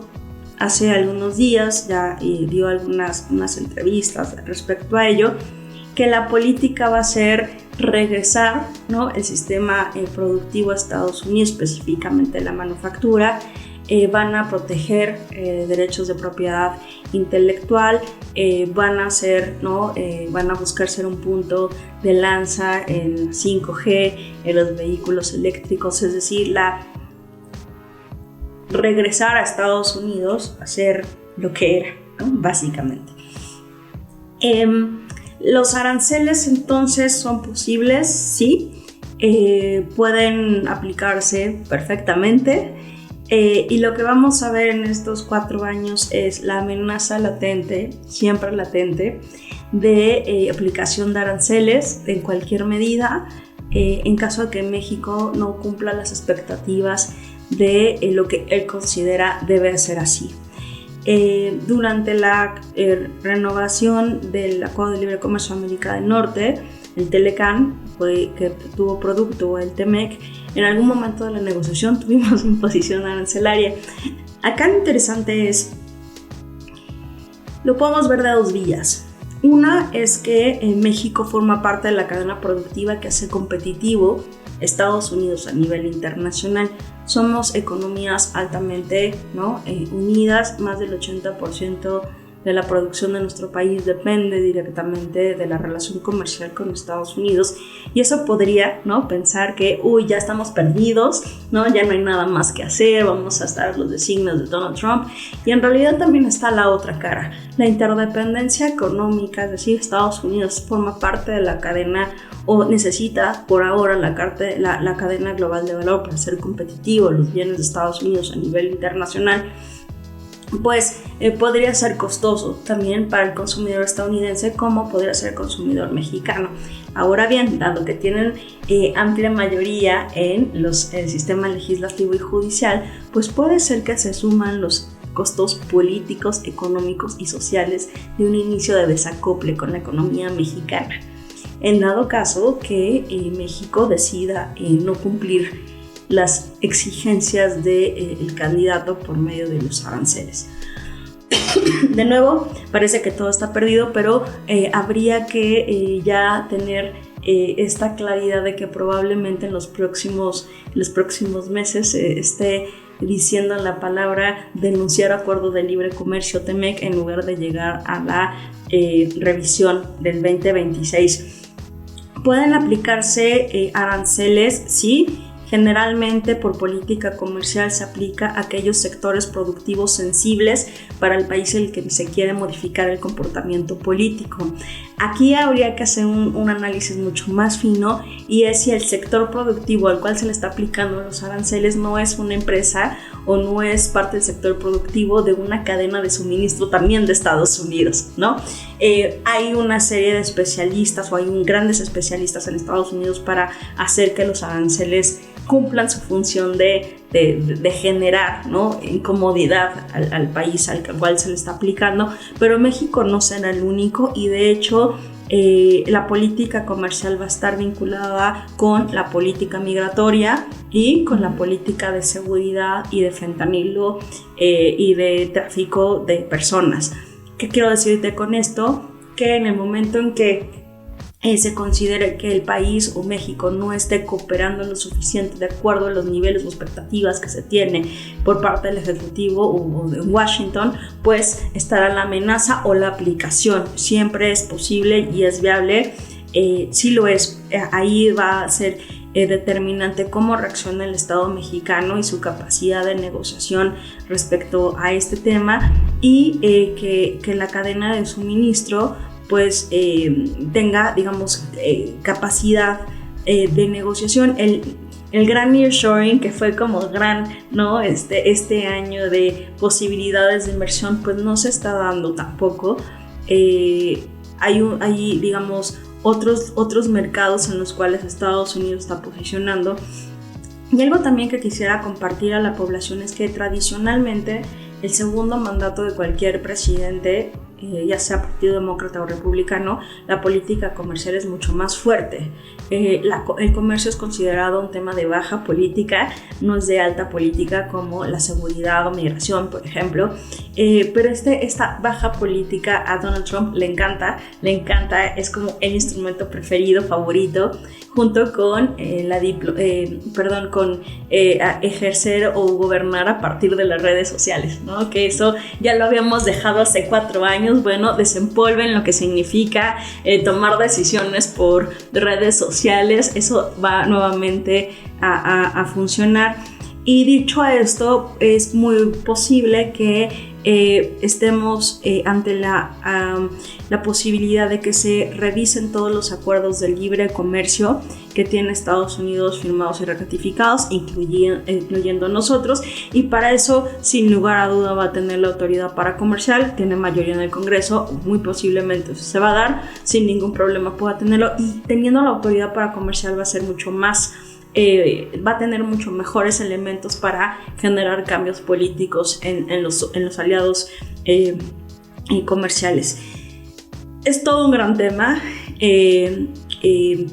hace algunos días, ya dio unas entrevistas respecto a ello, que la política va a ser regresar, ¿no?, el sistema productivo a Estados Unidos, específicamente la manufactura. Van a proteger derechos de propiedad intelectual, van a buscar ser un punto de lanza en 5G, en los vehículos eléctricos, es decir, regresar a Estados Unidos a ser lo que era, ¿no?, básicamente. Los aranceles entonces son posibles, sí, pueden aplicarse perfectamente. Y lo que vamos a ver en estos 4 años es la amenaza latente, siempre latente, de aplicación de aranceles en cualquier medida, en caso de que México no cumpla las expectativas de lo que él considera debe ser así. Durante la renovación del Acuerdo de Libre Comercio de América del Norte, el Telecán, que tuvo producto, el TEMEC, en algún momento de la negociación tuvimos imposición arancelaria. Acá lo interesante es, lo podemos ver de 2 vías. Una es que México forma parte de la cadena productiva que hace competitivo Estados Unidos a nivel internacional. Somos economías altamente, ¿no?, unidas. Más del 80% de la producción de nuestro país depende directamente de la relación comercial con Estados Unidos, y eso podría, ¿no?, pensar que ya estamos perdidos, ¿no?, ya no hay nada más que hacer, vamos a estar los designios de Donald Trump, y en realidad también está la otra cara, la interdependencia económica, es decir, Estados Unidos forma parte de la cadena o necesita por ahora la cadena global de valor para ser competitivo. Los bienes de Estados Unidos a nivel internacional pues podría ser costoso también para el consumidor estadounidense, como podría ser el consumidor mexicano. Ahora bien, dado que tienen amplia mayoría en el sistema legislativo y judicial, pues puede ser que se suman los costos políticos, económicos y sociales de un inicio de desacople con la economía mexicana, en dado caso que México decida no cumplir las exigencias del candidato por medio de los aranceles. De nuevo, parece que todo está perdido, pero habría que ya tener esta claridad de que probablemente en los próximos meses esté diciendo la palabra denunciar acuerdo de libre comercio TEMEC en lugar de llegar a la revisión del 2026. pueden aplicarse aranceles, sí. Generalmente por política comercial se aplica a aquellos sectores productivos sensibles para el país en el que se quiere modificar el comportamiento político. Aquí habría que hacer un análisis mucho más fino, y es si el sector productivo al cual se le está aplicando los aranceles no es una empresa o no es parte del sector productivo de una cadena de suministro también de Estados Unidos, ¿no? Hay una serie de especialistas, o hay grandes especialistas en Estados Unidos para hacer que los aranceles cumplan su función de generar, ¿no?, incomodidad al país al cual se le está aplicando, pero México no será el único, y de hecho la política comercial va a estar vinculada con la política migratoria y con la política de seguridad y de fentanilo y de tráfico de personas. ¿Qué quiero decirte con esto? Que en el momento en que se considere que el país o México no esté cooperando lo suficiente de acuerdo a los niveles o expectativas que se tiene por parte del Ejecutivo o de Washington, pues estará la amenaza o la aplicación. Siempre es posible y es viable, sí lo es. Ahí va a ser determinante cómo reacciona el Estado mexicano y su capacidad de negociación respecto a este tema, y que la cadena de suministro pues tenga, digamos, capacidad de negociación. El gran nearshoring, que fue como gran, ¿no?, este año de posibilidades de inversión, pues no se está dando tampoco. Hay digamos, otros mercados en los cuales Estados Unidos está posicionando. Y algo también que quisiera compartir a la población es que tradicionalmente el segundo mandato de cualquier presidente, ya sea Partido Demócrata o Republicano, la política comercial es mucho más fuerte. El comercio es considerado un tema de baja política, no es de alta política como la seguridad o migración, por ejemplo. Pero esta baja política a Donald Trump le encanta, es como el instrumento preferido, favorito, junto con ejercer o gobernar a partir de las redes sociales, ¿no? Que eso ya lo habíamos dejado hace 4 años. Bueno, desempolven lo que significa tomar decisiones por redes sociales. Eso va nuevamente a funcionar. Y dicho esto, es muy posible que estemos ante la posibilidad de que se revisen todos los acuerdos de libre comercio que tiene Estados Unidos firmados y ratificados, incluyendo nosotros, y para eso, sin lugar a duda, va a tener la autoridad para comercial, tiene mayoría en el Congreso, muy posiblemente se va a dar, sin ningún problema pueda tenerlo, y teniendo la autoridad para comercial va a ser mucho más, va a tener mucho mejores elementos para generar cambios políticos en los aliados comerciales. Es todo un gran tema,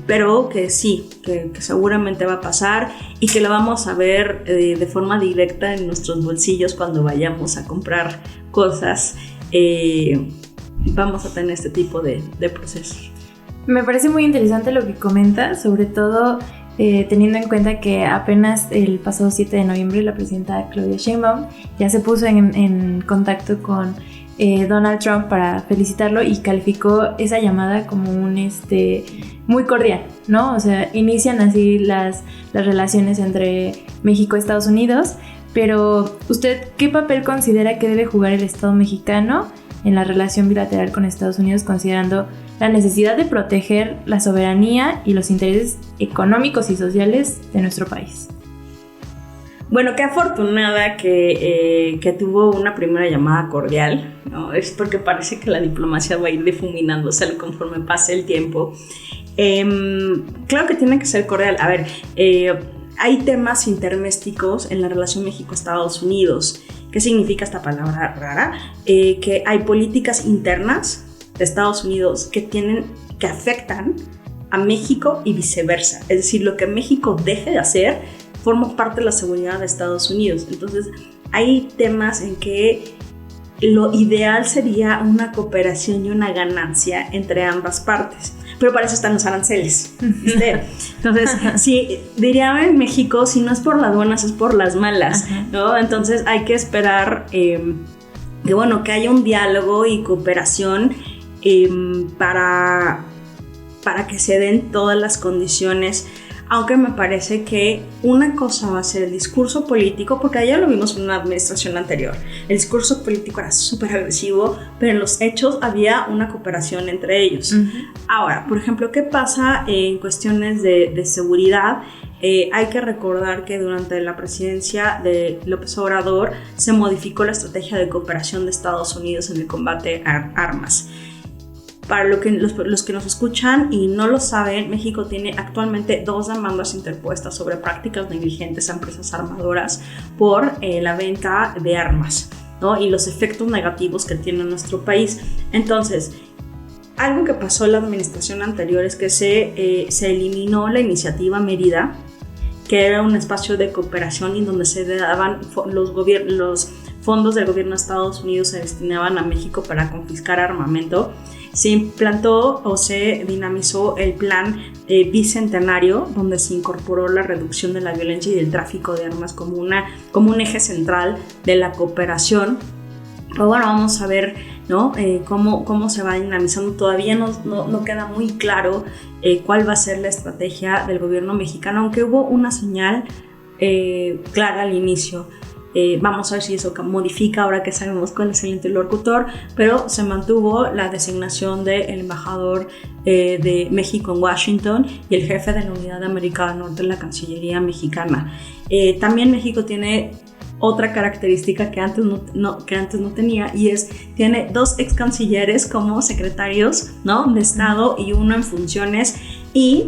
pero que sí, que seguramente va a pasar, y que lo vamos a ver de forma directa en nuestros bolsillos cuando vayamos a comprar cosas. Vamos a tener este tipo de procesos. Me parece muy interesante lo que comentas, sobre todo teniendo en cuenta que apenas el pasado 7 de noviembre la presidenta Claudia Sheinbaum ya se puso en contacto con Donald Trump para felicitarlo, y calificó esa llamada como muy cordial, ¿no? O sea, inician así las relaciones entre México y Estados Unidos, pero ¿usted qué papel considera que debe jugar el Estado mexicano en la relación bilateral con Estados Unidos, considerando la necesidad de proteger la soberanía y los intereses económicos y sociales de nuestro país? Bueno, qué afortunada que tuvo una primera llamada cordial, ¿no? Es porque parece que la diplomacia va a ir difuminándose conforme pase el tiempo. Claro que tiene que ser cordial. A ver, hay temas intermésticos en la relación México-Estados Unidos. ¿Qué significa esta palabra rara? Que hay políticas internas de Estados Unidos que afectan a México y viceversa. Es decir, lo que México deje de hacer forma parte de la seguridad de Estados Unidos. Entonces, hay temas en que lo ideal sería una cooperación y una ganancia entre ambas partes. Pero para eso están los aranceles. Entonces, sí, diría en México, si no es por las buenas, es por las malas, ¿no? Entonces, hay que esperar que haya un diálogo y cooperación para para que se den todas las condiciones, aunque me parece que una cosa va a ser el discurso político, porque ayer lo vimos en una administración anterior, el discurso político era súper agresivo, pero en los hechos había una cooperación entre ellos. Ahora, por ejemplo, ¿qué pasa en cuestiones de seguridad? Hay que recordar que durante la presidencia de López Obrador se modificó la estrategia de cooperación de Estados Unidos en el combate a armas. Para los que nos escuchan y no lo saben, México tiene actualmente 2 demandas interpuestas sobre prácticas negligentes a empresas armadoras por la venta de armas, ¿no? Y los efectos negativos que tiene nuestro país. Entonces, algo que pasó en la administración anterior es que se eliminó la iniciativa Mérida, que era un espacio de cooperación en donde se daban los fondos del gobierno de Estados Unidos, se destinaban a México para confiscar armamento. Se implantó o se dinamizó el plan bicentenario, donde se incorporó la reducción de la violencia y del tráfico de armas como un eje central de la cooperación. Pero bueno, vamos a ver, ¿no? Cómo se va dinamizando. Todavía no queda muy claro cuál va a ser la estrategia del gobierno mexicano, aunque hubo una señal clara al inicio. Vamos a ver si eso modifica ahora que sabemos cuál es el interlocutor, pero se mantuvo la designación del embajador de México en Washington y el jefe de la Unidad de América del Norte en la Cancillería mexicana. También México tiene otra característica que antes no tenía, y tiene 2 ex cancilleres como secretarios, ¿no?, de Estado y uno en funciones, y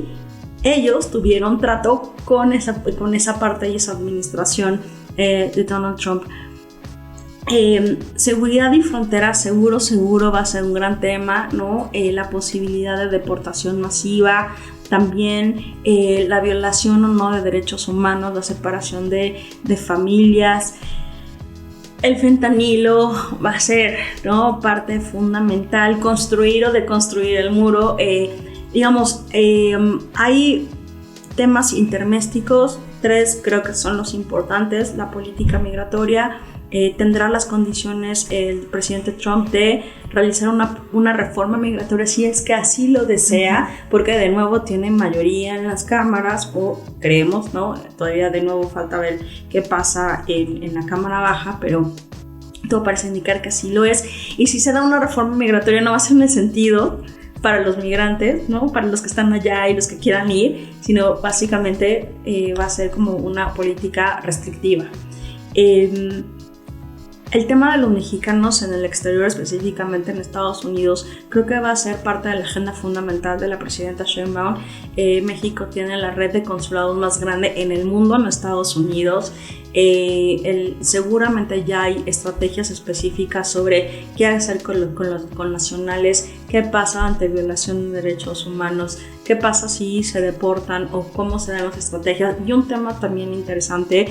ellos tuvieron trato con esa parte y esa administración de Donald Trump. Seguridad y fronteras seguro va a ser un gran tema, ¿no? La posibilidad de deportación masiva, también la violación o no de derechos humanos, la separación de familias. El fentanilo va a ser, ¿no?, parte fundamental, construir o deconstruir el muro. Hay temas intermésticos, 3 creo que son los importantes. La política migratoria, tendrá las condiciones el presidente Trump de realizar una reforma migratoria si es que así lo desea, porque de nuevo tiene mayoría en las cámaras, o creemos, ¿no? Todavía de nuevo falta ver qué pasa en la cámara baja, pero todo parece indicar que así lo es. Y si se da una reforma migratoria, no va a ser en el sentido para los migrantes, ¿no?, para los que están allá y los que quieran ir, sino básicamente va a ser como una política restrictiva. El tema de los mexicanos en el exterior, específicamente en Estados Unidos, creo que va a ser parte de la agenda fundamental de la presidenta Sheinbaum. México tiene la red de consulados más grande en el mundo, en Estados Unidos. Seguramente ya hay estrategias específicas sobre qué hacer con los connacionales, qué pasa ante violación de derechos humanos, qué pasa si se deportan o cómo se dan las estrategias. Y un tema también interesante,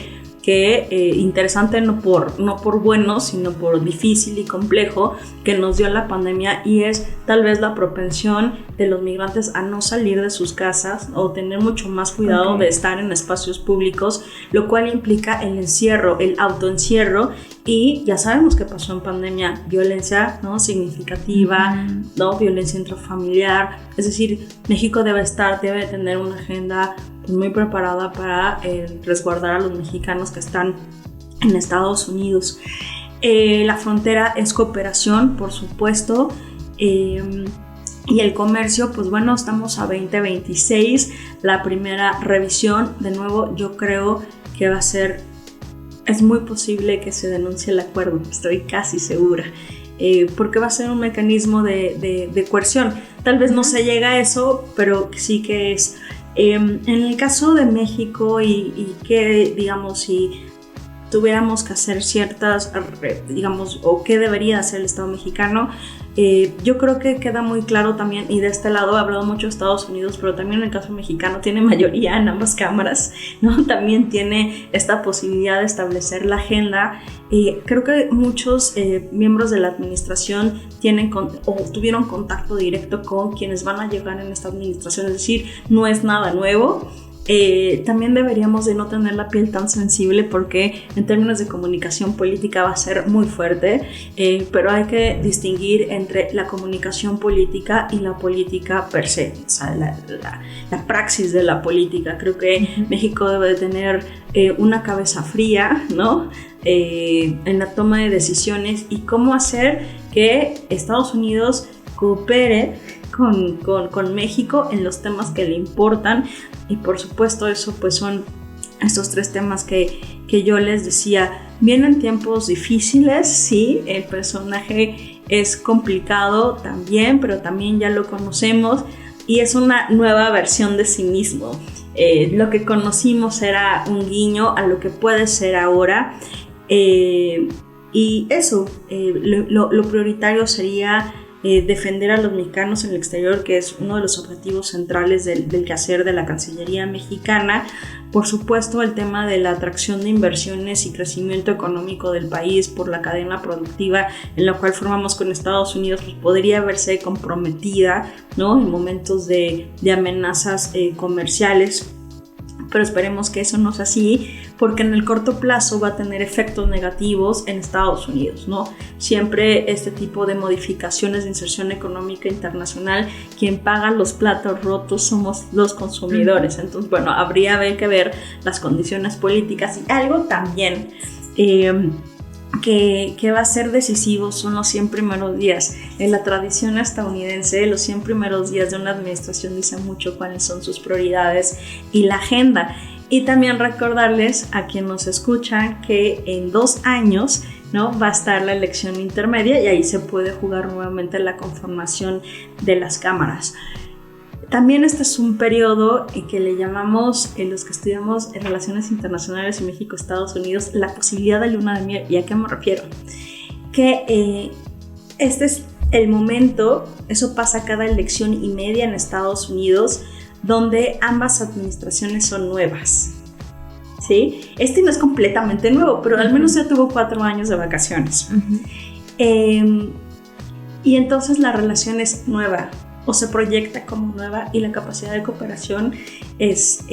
interesante no por bueno, sino por difícil y complejo, que nos dio la pandemia, y es tal vez la propensión de los migrantes a no salir de sus casas o tener mucho más cuidado de estar en espacios públicos, lo cual implica el encierro, el autoencierro, y ya sabemos qué pasó en pandemia: violencia, ¿no?, significativa, ¿no?, violencia intrafamiliar. Es decir, México debe tener una agenda muy preparada para resguardar a los mexicanos que están en Estados Unidos. La frontera es cooperación, por supuesto, y el comercio, pues bueno, estamos a 2026, la primera revisión. De nuevo, yo creo que es muy posible que se denuncie el acuerdo, estoy casi segura, porque va a ser un mecanismo de coerción. Tal vez no se llega a eso, pero sí que es. En el caso de México y que, digamos, si tuviéramos que hacer ciertas, digamos, o qué debería hacer el Estado mexicano, yo creo que queda muy claro también, y de este lado he hablado mucho de Estados Unidos, pero también en el caso mexicano tiene mayoría en ambas cámaras, ¿no? También tiene esta posibilidad de establecer la agenda. Creo que muchos miembros de la administración tuvieron contacto directo con quienes van a llegar en esta administración, es decir, no es nada nuevo. también deberíamos de no tener la piel tan sensible porque en términos de comunicación política va a ser muy fuerte, pero hay que distinguir entre la comunicación política y la política per se, o sea, la praxis de la política. Creo que México debe de tener una cabeza fría, ¿no? En la toma de decisiones y cómo hacer que Estados Unidos coopere con México en los temas que le importan. Y por supuesto eso pues son estos 3 temas que yo les decía. Vienen tiempos difíciles, sí, el personaje es complicado también, pero también ya lo conocemos y es una nueva versión de sí mismo. Lo que conocimos era un guiño a lo que puede ser ahora, y eso, lo prioritario sería defender a los mexicanos en el exterior, que es uno de los objetivos centrales del quehacer de la Cancillería mexicana. Por supuesto, el tema de la atracción de inversiones y crecimiento económico del país por la cadena productiva en la cual formamos con Estados Unidos, pues podría verse comprometida, ¿no? En momentos de amenazas comerciales. Pero esperemos que eso no sea así, porque en el corto plazo va a tener efectos negativos en Estados Unidos, ¿no? Siempre este tipo de modificaciones de inserción económica internacional, quien paga los platos rotos somos los consumidores. Entonces, bueno, habría que ver las condiciones políticas y algo también que va a ser decisivo son los 100 primeros días. En la tradición estadounidense, los 100 primeros días de una administración dicen mucho cuáles son sus prioridades y la agenda. Y también recordarles a quienes nos escuchan que en 2 años, ¿no?, va a estar la elección intermedia y ahí se puede jugar nuevamente la conformación de las cámaras. También este es un periodo que le llamamos, los que estudiamos en relaciones internacionales en México, Estados Unidos, la posibilidad de luna de miel. ¿Y a qué me refiero? Que este es el momento, eso pasa cada elección y media en Estados Unidos, donde ambas administraciones son nuevas, ¿sí? Este no es completamente nuevo, pero al menos ya tuvo 4 años de vacaciones. Y entonces la relación es nueva, o se proyecta como nueva, y la capacidad de cooperación es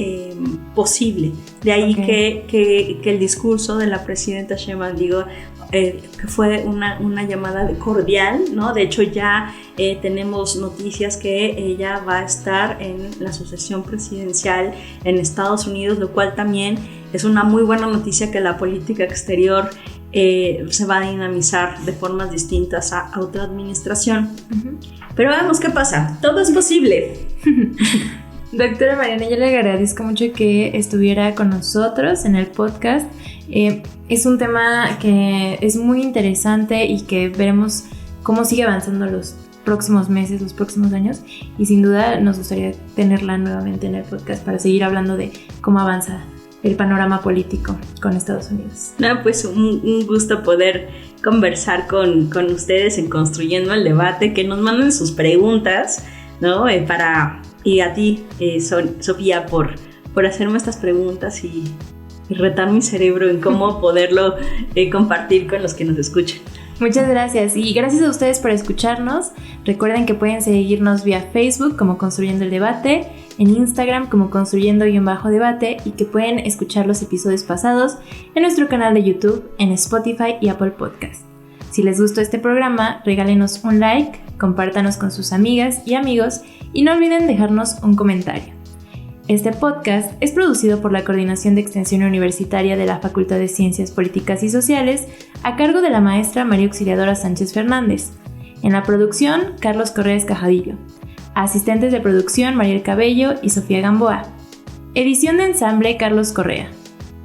posible. De ahí que el discurso de la presidenta Sheinbaum, que fue una llamada cordial, ¿no? De hecho ya tenemos noticias que ella va a estar en la sucesión presidencial en Estados Unidos, lo cual también es una muy buena noticia, que la política exterior se va a dinamizar de formas distintas a otra administración. Pero veamos qué pasa, todo es posible. Doctora Mariana, yo le agradezco mucho que estuviera con nosotros en el podcast. Es un tema que es muy interesante y que veremos cómo sigue avanzando los próximos meses, los próximos años, y sin duda nos gustaría tenerla nuevamente en el podcast para seguir hablando de cómo avanza el panorama político con Estados Unidos. No, pues un gusto poder conversar con ustedes en Construyendo el Debate, que nos manden sus preguntas, ¿no? Y a ti, Sofía, por hacerme estas preguntas y retar mi cerebro en cómo poderlo compartir con los que nos escuchan. Muchas gracias, y gracias a ustedes por escucharnos. Recuerden que pueden seguirnos vía Facebook como Construyendo el Debate, en Instagram como Construyendo_Debate, y que pueden escuchar los episodios pasados en nuestro canal de YouTube, en Spotify y Apple Podcast. Si les gustó este programa, regálenos un like, compártanos con sus amigas y amigos, y no olviden dejarnos un comentario. Este podcast es producido por la Coordinación de Extensión Universitaria de la Facultad de Ciencias Políticas y Sociales, a cargo de la maestra María Auxiliadora Sánchez Fernández. En la producción, Carlos Correa Escajadillo. Asistentes de producción, Mariel Cabello y Sofía Gamboa. Edición de ensamble, Carlos Correa.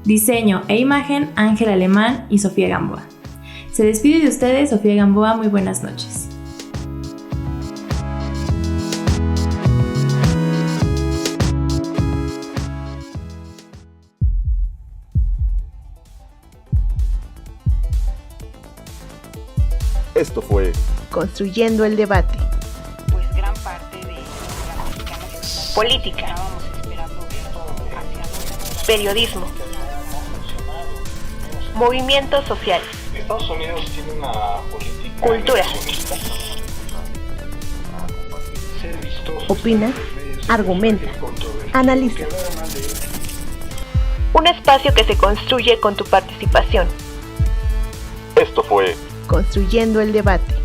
Diseño e imagen, Ángel Alemán y Sofía Gamboa. Se despide de ustedes, Sofía Gamboa. Muy buenas noches. Esto fue Construyendo el Debate. Pues gran parte de la mexicana Política. estábamos esperando esto hacia Periodismo. Movimientos sociales. Estados Unidos tiene una política Cultura. negacionista. Ser vistosos Opina. en los medios argumenta, analiza. Un espacio que se construye con tu participación. Esto fue Construyendo el debate.